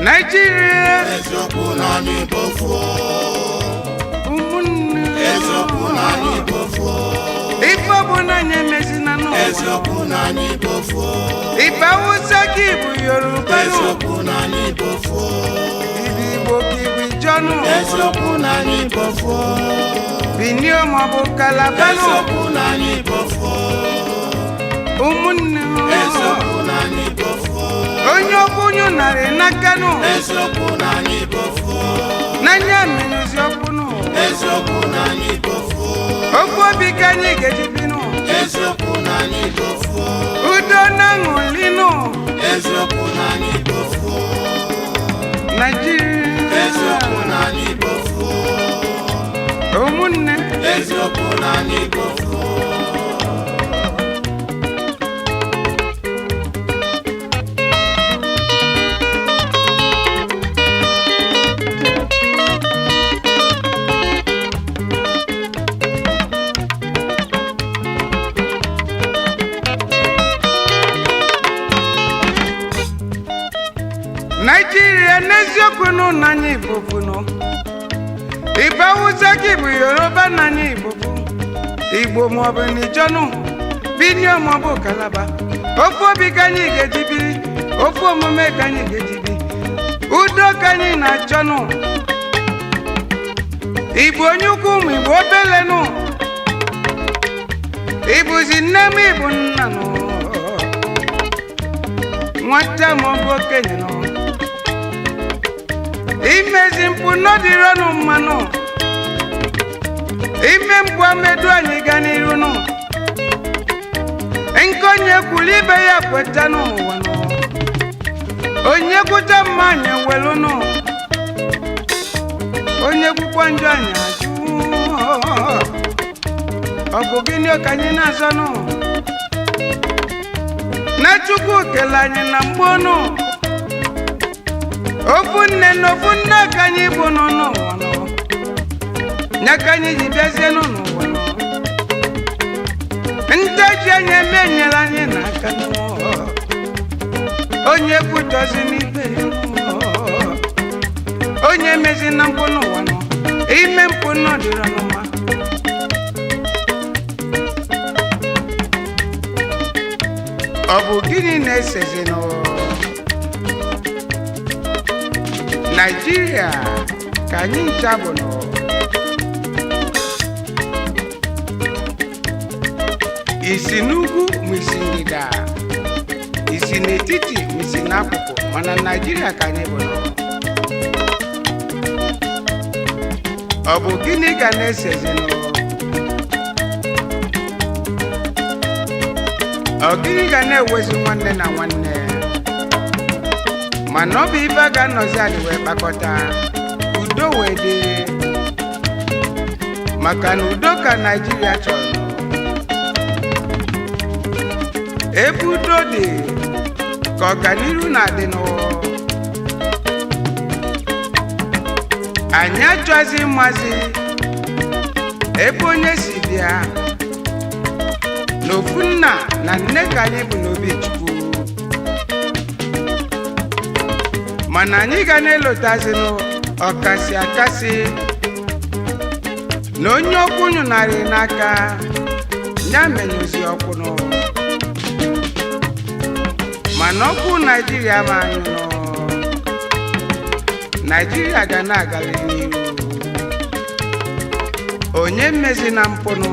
Nigeria eziokwu na anyị bofu ụmụnne eziokwu na anyị bofu ife bụ na anyị emezina n'ụwa eziokwu na anyị bofu ife Hausa ka ịbụ Yoruba eziokwu na anyị bofu ibe Igbo ka ịbụ Ijonu eziokwu na anyị bofu Benue maọbụ Calabar eziokwu na anyị bofu ụmụnne eziokwu na anyị bofu onye ọkwụnyu narị n'aka nụ eziokwu na anyị bofu n'anya mmiri ọkwụ nụ eziokwu na anyị bofu okwu obi ka anyị ga-eji bi nụ eziokwu na anyị bofu udo na aṅụrị nụ eziokwu na anyị bofu Nigeria eziokwu na anyị bofu ụmụnne eziokwu na anyị bofu Nigeria n'eziokwu nụ na anyị bofu nụ ibe Hausa ka ịbụ Yoruba na anyị bofu Igbo maọbụ n'Ijonu Benue maọbụ Calabar ofu obi ka anyị ga-eji biri ofu omume ka anyị ga-eji biri udo ka anyị na-achọ nụ Igbo onye ukwu ụmụ Igbo obele nụ ịbụzi nne m ịbụ nna nụ nwata maọbụ okenye nụ imezi mpụ n'ọdịrị ọnụ mmanụ ime mpụ amedu anyị ga n'iru nụ nke onye kwuru ibe ya kweta n'ụwa nụ onye kwuta mma anyị welu nụ onye kwukwa njọ anyị ajụ ọ bụ gịnị ka anyị na-azọ nụ na Chukwu kele anyị na mgbe nụ ofu nne na ofu nne ka anyị bụ nọ n'ụwa nọ nya ka anyị ji bịazie n'ụwa nọ ndị ji anyị eme nyere anyị n'aka onye kwutozi n'ibe onye mezi na mpụ n'ụwa nọ ime mpụ n'ọdịrọ n'ụwa ọ bụ gịnị na-esezi n'ụwa Nigeria ka anyị ncha bụ nọ isi n'ugwu ma isi ndịda isi n'etiti ma isi n'akụkụ mana Nigeria ka anyị bụ nọ ọ bụ gịnị ga na-esezi nọ ọ gịnị ga na-ewezi nwanne na nwanne mana ọ bụ ibe a ga-anọzi anyị wee kpakọta udo wee dị maka na udo ka Nigeria chọrọ ebe udo dị ka ọganihu na-adị n'ụwa anyị achọzi mmazi ebe onye si bịa n'ofu nna na nne ka anyị bụ n'obi Chukwu mana anyị ga na-elotazinụ ọkasị akasị na onye ọkwụ nyụnarị n'aka ya menyụzi ọkwụnụ mana ọkwụ Nigeria ma anyụnụ Nigeria ga na-agalị n'ihu onye mmezi na mpụnụ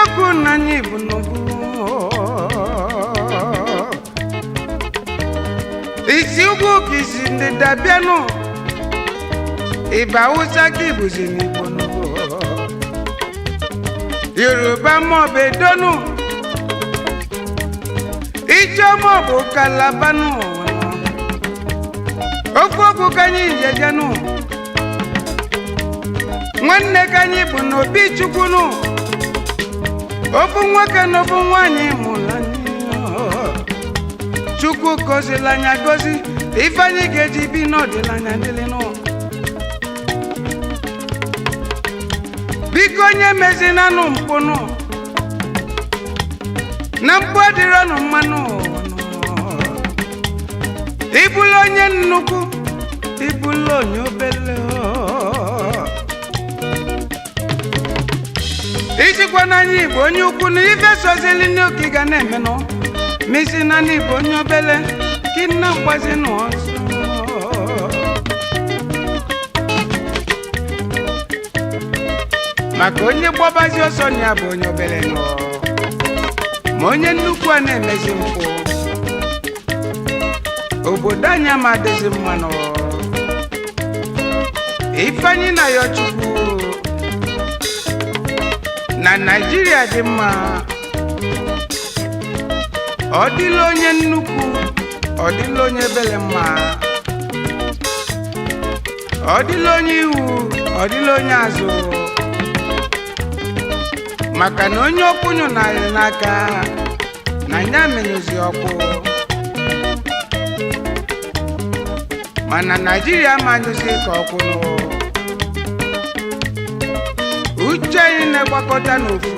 eziokwu na anyị bụ n'obu isi ugwu ka isi ndịda bịanụ ịba Hausa ka ibuzi n'Igbo n'ugbo Yoruba maọbụ Edonu Ijo maọbụ Kalabanụ ofu okwu ka anyị jejenụ nwanne ka anyị bụ n'obi Chukwunụ ofu nwoke na ofu nwaanyị mụrụ anyị Chukwu gọzila anya gọzi ife anyị ga-eji bi n'ọdịnanya dịlịnụ biko onye mezinanụ mpụnụ na mpụ adịrọnụ mmanụ ibulu onye nnukwu ibulu onye obele ijikwa n'anya Igbo onye ukwu na ife sozili n'oge ga na-emenụ misi na n'Igbo onye obele ka nna mgbazinụ ọzọ maka onye gbọbazi ọsọ ya bụ onye obele nọ ma onye nnukwu a na-emezi mpụ obodo anyị ma adịzi mmanụ ifeanyị na ya Chukwu na Naịjirịa dị mma ọ dịla onye nnukwu ọ dịla onye ebele mma ọ dịla onye ihu ọ dịla onye azụ maka na onye ọkwụnyụ narị n'aka na nya menyụzi ọkụ mana Naịjirịa manyụzi ka ọkwụnụ uche anyị na-egbakọta n'ofu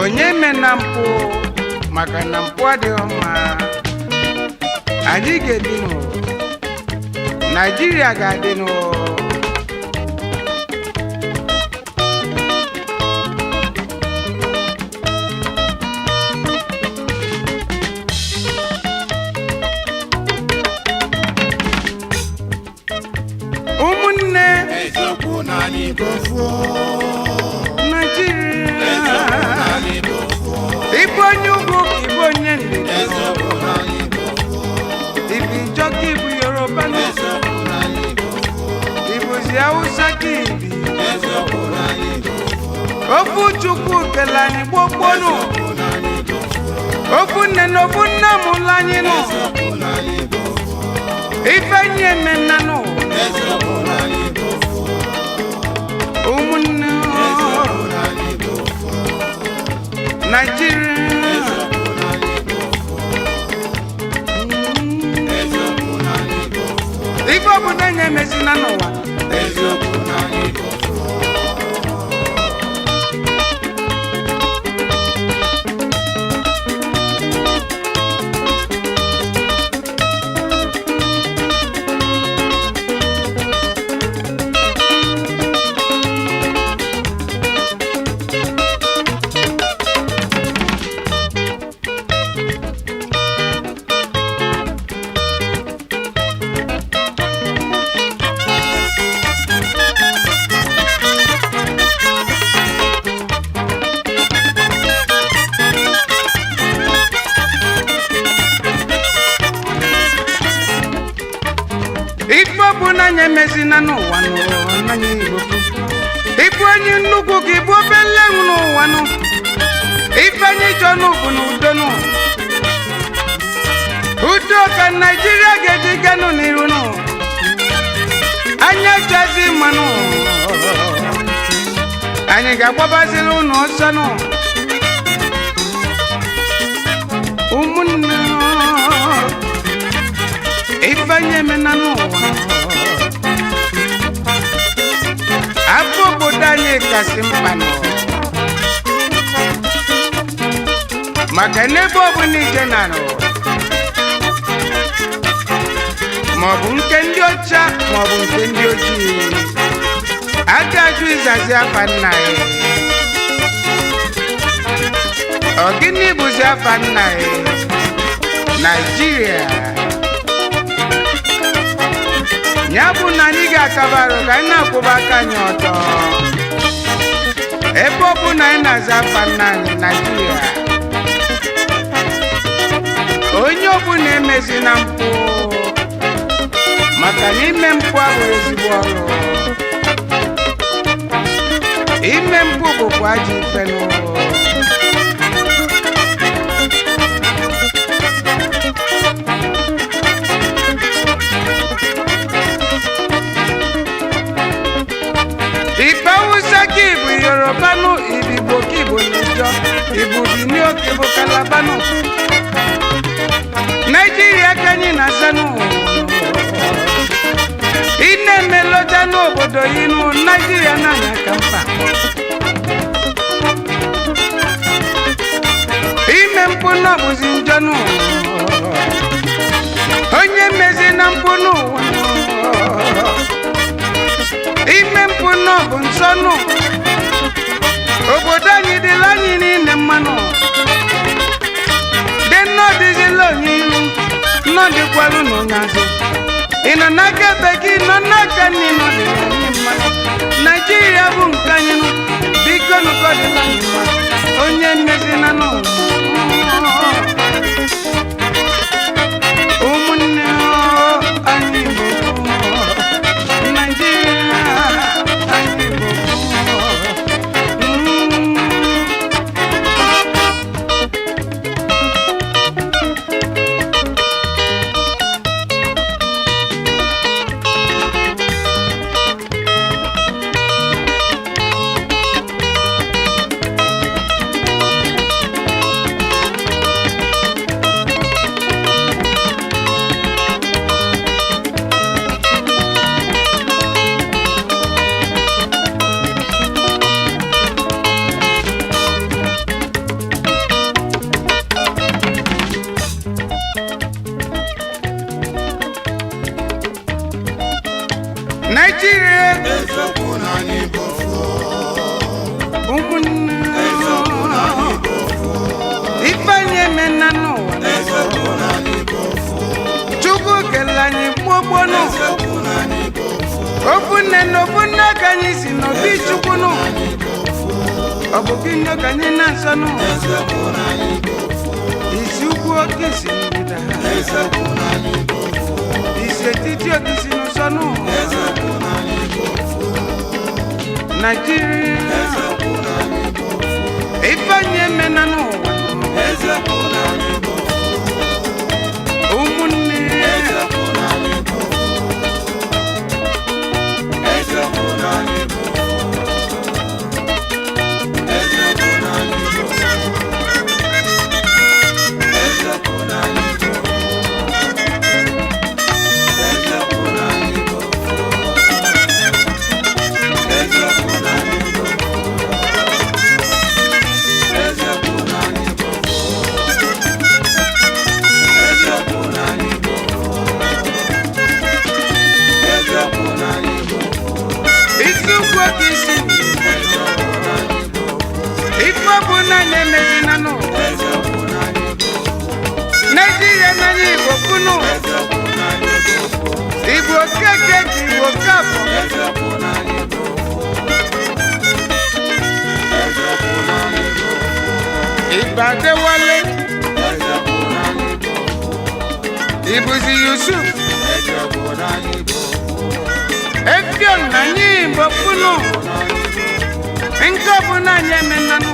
onye me na mpụ maka na mpụ adịghị mma anyị ga-edinụ Naịjirịa ga-adịnụ ụmụnne eziokwu na anyị bụ ofu Naịjirịa eziokwu na anyị bụ ofu ịbụ onye ugwu ịbụ onye ndịda eziokwu na anyị bụ ofu ịbụ Ijọ ka ịbụ Yoruba eziokwu na anyị bụ ofu ịbụzi Hausa ka ibi eziokwu na anyị bụ ofu ofu Chukwu kele anyị gbogbonụ eziokwu na anyị bụ ofu ofu nne na ofu nna mụrụ anyị nụ eziokwu na anyị bụ ofu ife anyị emenna n'ụwa eziokwu na anyị bụ ofu ụmụnne eziokwu na anyị bụ ofu Naịjirịa eziokwu na anyị bụ ofu eziokwu na anyị bụ ofu ife obodo anyị emezina n'ụwa eziokwu na anyị bụ ofu ife ọbụla anyị emezina n'ụwa n'anya Igbo ịbụ onye nnukwu ka ịbụ obele n'ụwa nụ ife anyị chọrọ bụ n'udo nụ udo ka Naịjirịa ga-eji ganụ n'iru nụ anyị chọzi mmanụ anyị ga-agbabaziri ụnụ ọsọ nụ ụmụnne ife anyị emena n'ụwa afọ obodo anyị kasị mkpa nọ maka n'ebe ọbụla ije na nọ maọbụ nke ndị ọcha maọbụ nke ndị ojii aga ajụ ịzazi afa nna ya ọ gịnị bụzi afa nna ya Naịjirịa ya bụ na anyị ga-akabarụ ka anyị na-akwụba aka anyị ọtọ ebe ọ bụ na anyị na-aza afa nna anyị Naịjirịa onye ọbụla emezi na mpụ maka na ime mpụ abụghị ezigbo ọrụ ime mpụ bụkwa ajọ ife n'ụwa Ibu Yoruba no Ibibo Kibo Nijo Ibu Binio Kibo Kalabano Nigeria Kanyi Nasano Ine Melodano Bodo Yinu Nigeria Nanya Kampa Ime Mpuno Buzinjano Onye Mezina Mpuno Ime Mpuno Bunsono obodo anyị dịla anyị niile mmanụ dị nnọdịzila onye iru nnọdịkwalụ n'ụnyazụ ị nọ n'aka ebe gị nọ n'aka nne nọdịla anyị mmanụ Naịjirịa bụ nke anyị nụ biko nụkọdịla anyị mma onye mmezina n'ụwa ụmụnne anyị bụ Naịjirịa anyị bụ Nigeria Ifanye menano Chukwu kelanye mgbogbono Obune n'obune kanyi si n'obi Chukwu no Obubindo kanyi nansano Isi ukwu oke si n'ibida Isi etiti oke si n'usano Nigeria Ifanye menano Umunne Nigeria nani bokuno Ibo keke Ibo kapo Ibade wale Ibuzi Yusuf Efion nani bokuno Inkabu nani menano